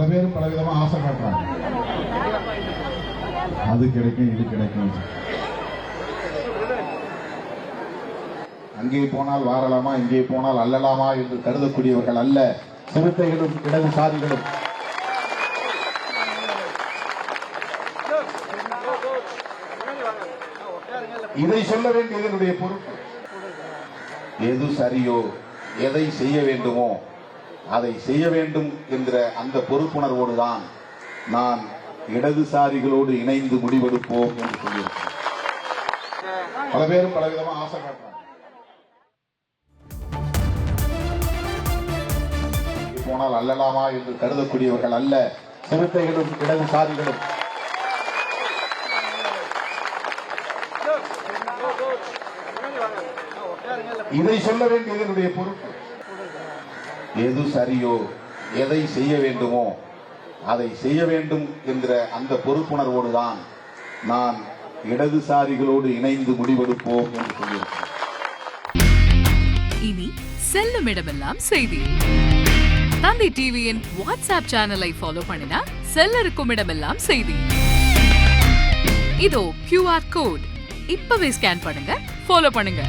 பல பேரும் பலவிதமா ஆசை காட்டுறாங்க. அது கிடைக்கும், இது கிடைக்கும். அங்கே போனால் வாரலாமா, இங்கே போனால் அல்லலாமா என்று கருதக்கூடியவர்கள் அல்ல சிறுத்தைகளும் இடதுசாரிகளும். இதை சொல்ல வேண்டியது என்னுடைய பொறுப்பு. எது சரியோ, எதை செய்ய வேண்டுமோ அதை செய்ய வேண்டும் என்ற அந்த பொறுப்புணர்வோடு தான் நான் இடதுசாரிகளோடு இணைந்து முடிவெடுப்போம் என்று சொல்லியிருக்கிறேன். பல பேரும் பலவிதமா ஆசை காட்டுறாங்க. போனால் அல்லலாமா என்று கருதக்கூடியவர்கள் அல்ல சிறுத்தைகளும் இடதுசாரிகளும். இதை சொல்ல வேண்டியது என்னுடைய பொறுப்பு. எது சரியோ, எதை செய்ய வேண்டுமோ அதை செய்ய வேண்டும் என்ற அந்த பொறுப்புணர்வோடு தான் நான் இடதுசாரிகளோடு இணைந்து முடிவெடுப்போம் என்று சொல்லியிருக்கிறேன். இனி செல்லும் இடமெல்லாம் செய்தி. தந்தி டிவியின் வாட்ஸ்அப் சேனலை ஃபாலோ பண்ணினா செல்ல இருக்கும் இடமெல்லாம் செய்தி. இதோ QR கோட் இப்பவே ஸ்கேன் பண்ணுங்க, ஃபாலோ பண்ணுங்க.